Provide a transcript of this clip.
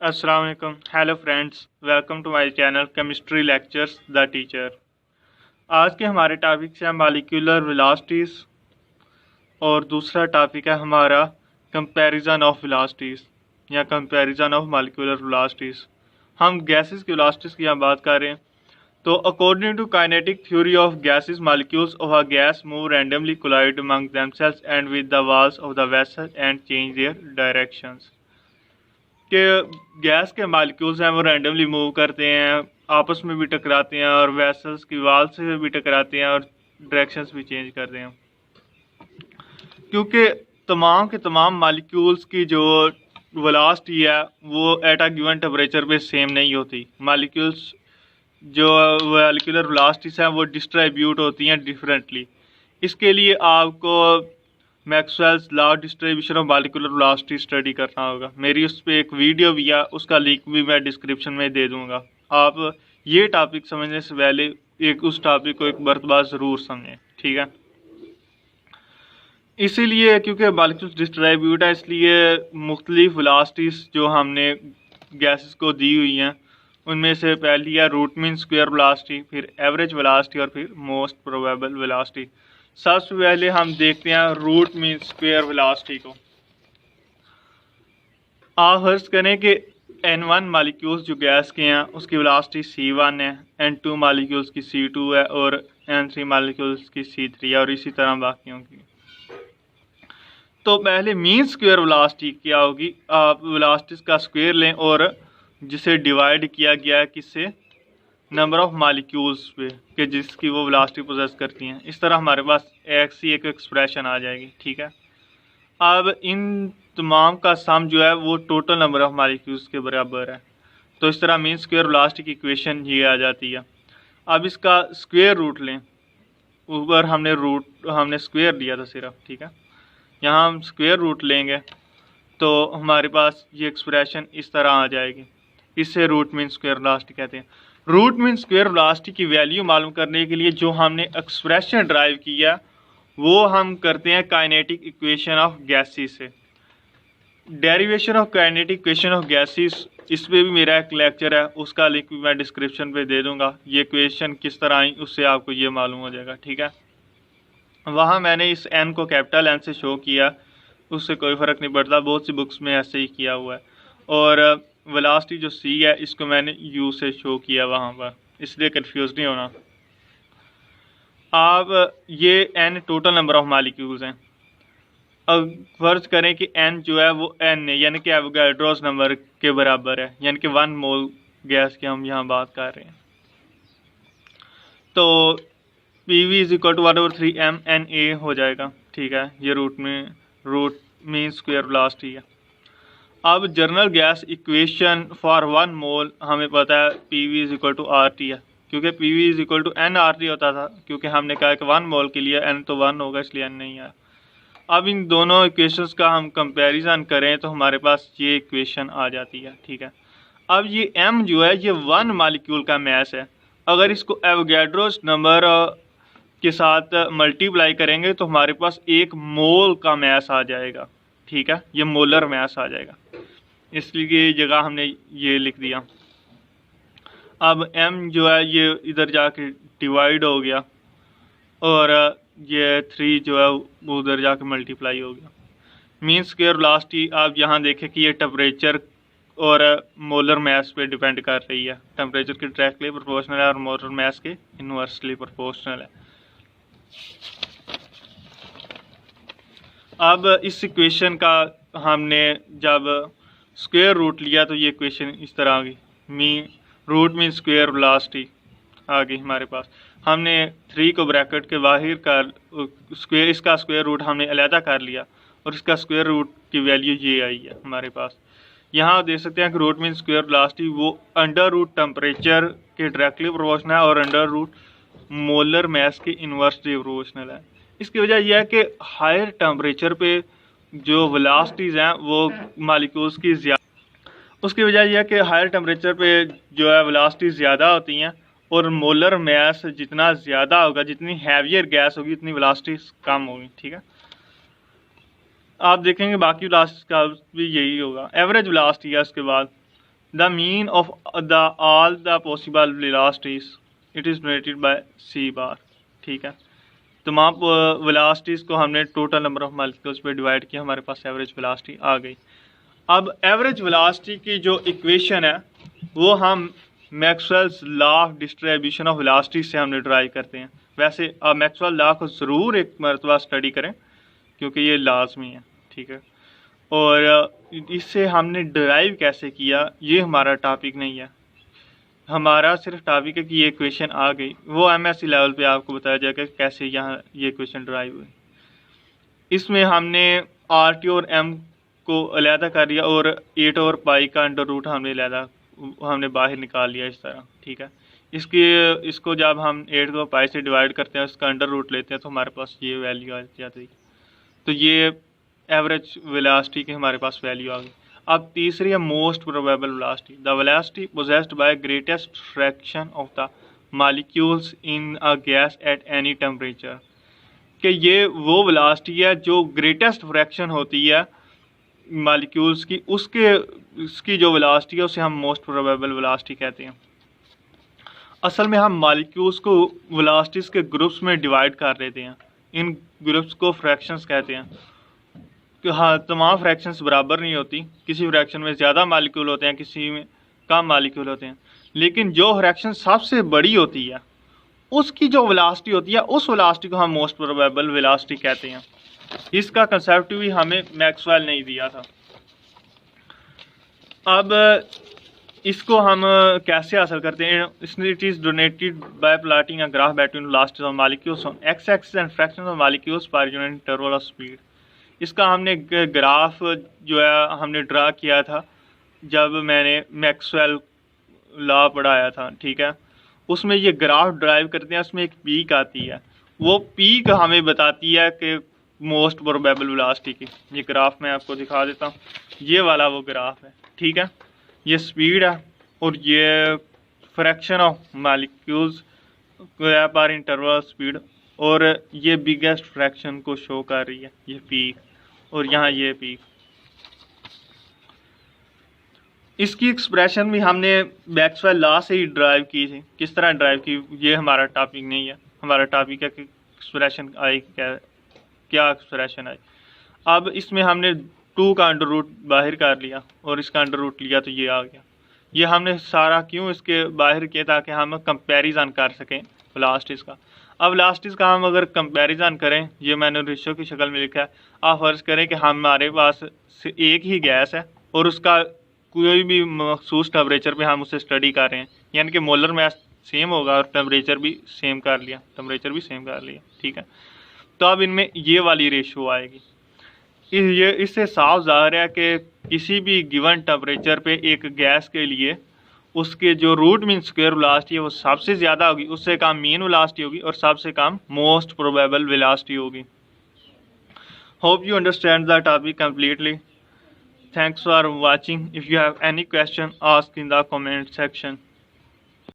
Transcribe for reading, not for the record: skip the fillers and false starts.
अस्सलाम वालेकुम। Hello friends, welcome to my channel chemistry lectures the teacher. आज के हमारे टॉपिक से मॉलिक्यूलर वेलोसिटीज़ और दूसरा टॉपिक है हमारा कंपैरिजन ऑफ वेलोसिटीज़ या कंपैरिजन ऑफ मॉलिक्यूलर वेलोसिटीज़। हम गैसेस की वेलोसिटीज़ की यहाँ बात कर रहे हैं। तो according to kinetic theory of gases, molecules of a gas move randomly collide among themselves and with the walls of the vessel and change their directions. कि गैस के मालिक्यूल्स हैं वो रैंडमली मूव करते हैं, आपस में भी टकराते हैं और वेसल्स की वाल से भी टकराते हैं और डायरेक्शंस भी चेंज करते हैं। क्योंकि तमाम के तमाम मालिक्यूल्स की जो वेलोसिटी है वो एट अ गिवन टेम्परेचर पे सेम नहीं होती। मालिक्यूल्स जो मॉलिक्यूलर वेलोसिटीज हैं वो डिस्ट्रीब्यूट होती हैं डिफरेंटली। इसके लिए आपको Maxwell's law distribution of molecular velocity study करना होगा। मेरी उस पर एक वीडियो भी है, उसका लिंक भी मैं डिस्क्रिप्शन में दे दूंगा। आप ये टॉपिक समझने से पहले उस टॉपिक को एक मरतबा ज़रूर समझें, ठीक है। इसीलिए क्योंकि मॉलिक्यूल्स डिस्ट्रीब्यूट है, इसलिए मुख्तलिफ वेलोसिटीज़ जो हमने गैसेस को दी हुई हैं उनमें से पहली है रूट मीन स्क्वायर वेलोसिटी, फिर एवरेज वेलोसिटी और फिर मोस्ट प्रोबेबल वेलोसिटी। सबसे पहले हम देखते हैं रूट मीन स्क्वायर वेलोसिटी को। आप फर्ज करें कि N1 मालिक्यूल्स जो गैस के हैं उसकी वेलोसिटी C1 है, N2 मालिक्यूल्स की C2 है और N3 मालिक्यूल्स की C3 है और इसी तरह बाकियों की। तो पहले मीन स्क्वायर वेलोसिटी क्या होगी, आप वेलोसिटीज का स्क्वायर लें और जिसे डिवाइड किया गया है किससे, नंबर ऑफ मालिक्यूल्स पे कि जिसकी वो वेलोसिटी पोजेस करती हैं। इस तरह हमारे पास एक एक्सप्रेशन आ जाएगी, ठीक है। अब इन तमाम का सम जो है वो टोटल नंबर ऑफ मालिक्यूल्स के बराबर है। तो इस तरह मीन स्क्वायर वेलोसिटी की इक्वेशन ये आ जाती है। अब इसका स्क्वायर रूट लें, ऊपर हमने स्क्वायर दिया था सिर्फ, ठीक है। यहाँ हम स्क्वायर रूट लेंगे तो हमारे पास ये एक्सप्रेशन इस तरह आ जाएगी। इससे रूट मीन स्क्वायर वेलोसिटी कहते हैं। रूट मीन स्क्वायर वेलोसिटी की वैल्यू मालूम करने के लिए जो हमने एक्सप्रेशन ड्राइव किया वो हम करते हैं काइनेटिक इक्वेशन ऑफ गैसेस से। Derivation of kinetic equation of gases, इस पर भी मेरा एक लेक्चर है, उसका लिंक भी मैं डिस्क्रिप्शन पे दे दूंगा। ये इक्वेशन किस तरह आई उससे आपको ये मालूम हो जाएगा, ठीक है। वहाँ मैंने इस एन को कैपिटल एन से शो किया, उससे कोई फ़र्क नहीं पड़ता, बहुत सी बुक्स में ऐसे ही किया हुआ है। और वेलोसिटी जो सी है इसको मैंने यू से शो किया वहाँ पर, इसलिए कंफ्यूज नहीं होना। अब ये N total number of molecules हैं। अब फर्ज करें कि एन जो है वो एन है, यानी कि एवोगाड्रोस नंबर के बराबर है, यानी कि 1 मोल गैस की हम यहाँ बात कर रहे हैं। तो PV is equal to 1/3 mNA हो जाएगा, ठीक है। ये रूट मीन स्क्वायर वेलोसिटी है। अब general gas equation for 1 mole हमें पता है PV is equal to RT है, क्योंकि PV is equal to nRT होता था, क्योंकि हमने कहा कि 1 मोल के लिए n तो 1 होगा, इसलिए n नहीं है। अब इन दोनों इक्वेशंस का हम कंपैरिजन करें तो हमारे पास ये इक्वेशन आ जाती है, ठीक है। अब ये m जो है ये 1 मालिक्यूल का मैस है। अगर इसको एवोगाड्रोस नंबर के साथ मल्टीप्लाई करेंगे तो हमारे पास 1 मोल का मैस आ जाएगा, ठीक है। ये मोलर मैस आ जाएगा, इसलिए जगह हमने ये लिख दिया। अब m जो है ये इधर जाके डिवाइड हो गया और ये 3 जो है वो उधर जाके मल्टीप्लाई हो गया। मीन स्क्वायर वेलोसिटी आप यहाँ देखें कि ये टेम्परेचर और मोलर मैस पे डिपेंड कर रही है। टेम्परेचर के डायरेक्टली प्रोपोर्शनल है और मोलर मैस के इनवर्सली प्रोपोर्शनल है। अब इस इक्वेशन का हमने जब स्क्वायर रूट लिया तो ये इक्वेशन इस तरह आ गई, रूट मीन स्क्वायर वेलोसिटी आ गई हमारे पास। हमने 3 को ब्रैकेट के बाहर कर स्क्वायर, इसका स्क्वायर रूट हमने अलहदा कर लिया और इसका स्क्वायर रूट की वैल्यू ये आई है हमारे पास। यहाँ देख सकते हैं कि रूट मीन स्क्वायर वेलोसिटी वो अंडर रूट टेम्परेचर के डायरेक्टली प्रोपोर्शनल है और अंडर रूट मोलर मैस के इन्वर्सली प्रोपोर्शनल है। इसकी वजह यह है कि हायर टेम्परेचर पे जो वेलोसिटीज़ हैं वो मालिक्यूल्स की उसकी वजह यह है कि हायर टेम्परेचर पे जो है वेलोसिटी ज़्यादा होती हैं और मोलर मैस जितना ज़्यादा होगा, जितनी हैवियर गैस होगी उतनी वेलोसिटी कम होगी, ठीक है। आप देखेंगे बाकी वेलोसिटी का भी यही होगा। एवरेज वेलोसिटी है उसके बाद, the mean of the all the possible velocities it is generated by C bar. ठीक है, तमाम वेलोसिटीज़ को हमने टोटल नंबर ऑफ मॉलिक्यूल्स पे डिवाइड किया, हमारे पास एवरेज वेलोसिटी आ गई। अब एवरेज वेलोसिटी की जो इक्वेशन है वो हम Maxwell's law of distribution of velocity से हमने ड्राइव करते हैं। वैसे आप मैक्सवेल लॉ को ज़रूर एक मरतबा स्टडी करें क्योंकि ये लाजमी है। ठीक है, और इससे हमने ड्राइव कैसे किया ये हमारा टॉपिक नहीं है, हमारा सिर्फ टॉपिक है कि ये इक्वेशन आ गई, वो एमएससी लेवल पे आपको बताया जाएगा कैसे यहाँ ये इक्वेशन ड्राइव हुई। इसमें हमने आर टी और एम को अलहदा कर दिया और 8 और पाई का अंडर रूट हमने बाहर निकाल लिया इस तरह। ठीक है, इसको जब हम 8 को पाई से डिवाइड करते हैं, उसका अंडर रूट लेते हैं, तो हमारे पास ये वैल्यू आ जाती है। तो ये एवरेज वेलोसिटी की हमारे पास वैल्यू आ गई। अब तीसरी है most probable velocity, the velocity possessed by greatest fraction of the molecules in a gas at any temperature, कि ये वो वेलोसिटी है जो ग्रेटेस्ट फ्रैक्शन होती है मॉलिक्यूल्स की, उसकी जो वेलोसिटी है उसे हम मोस्ट प्रोबेबल वेलोसिटी कहते हैं। असल में हम मॉलिक्यूल्स को वेलोसिटीज़ के ग्रुप्स में डिवाइड कर देते हैं, इन ग्रुप्स को फ्रैक्शंस कहते हैं। कि हाँ, तमाम फ्रैक्शंस बराबर नहीं होती, किसी फ्रैक्शन में ज़्यादा मॉलिक्यूल होते हैं, किसी में कम मॉलिक्यूल होते हैं, लेकिन जो फ्रैक्शन सबसे बड़ी होती है उसकी जो वेलोसिटी होती है उस वेलोसिटी को हम मोस्ट प्रोबेबल वेलोसिटी कहते हैं। इसका कंसेप्ट भी हमें मैक्सवेल ने दिया था। अब इसको हम कैसे हासिल करते हैं? It is donated bye plotting a graph between velocities of molecules on x axis and fractions of molecules per unit interval of speed. इसका हमने ग्राफ जो है हमने ड्रा किया था जब मैंने मैक्सवेल लॉ पढ़ाया था। ठीक है, उसमें ये ग्राफ ड्राइव करते हैं, उसमें एक पीक आती है, वो पीक हमें बताती है कि मोस्ट प्रोबेबल वेलोसिटी की। ये ग्राफ मैं आपको दिखा देता हूँ, ये वाला वो ग्राफ है। ठीक है, ये स्पीड है और ये फ्रैक्शन ऑफ मॉलिक्यूल्स पर इंटरवल स्पीड, और ये बिगेस्ट फ्रैक्शन को शो कर रही है, ये पीक, और यहाँ ये पीक। इसकी एक्सप्रेशन भी हमने मैक्सवेल लॉ से ही ड्राइव की थी। किस तरह ड्राइव की ये हमारा टॉपिक नहीं है, हमारा टॉपिक है कि एक्सप्रेशन आई क्या एक्सप्रेशन आई। अब इसमें हमने 2 का अंडर रूट बाहर कर लिया और इसका अंडर रूट लिया तो ये आ गया। ये हमने सारा क्यों इसके बाहर किया? ताकि हम कंपैरिजन कर सकें वेलोसिटीज़ का। अब वेलोसिटीज़ का हम अगर कंपैरिजन करें, ये मैंने रेशो की शक्ल में लिखा है। आप फर्ज करें कि हमारे पास एक ही गैस है और उसका कोई भी मखसूस टेम्परेचर पे हम उसे स्टडी कर रहे हैं, यानी कि मोलर मास सेम होगा और टेम्परेचर भी सेम कर लिया। ठीक है, तो अब इनमें ये वाली रेशो आएगी। ये इससे साफ ज़ाहिर है कि किसी भी गिवन टेम्परेचर पे एक गैस के लिए उसके जो रूट मीन स्क्वायर वेलोसिटी है वो सबसे ज़्यादा होगी, उससे कम मीन वेलोसिटी होगी और सबसे कम मोस्ट प्रोबेबल वेलोसिटी होगी। Hope you understand the topic completely. Thanks for watching. If you have any question, ask in the comment section.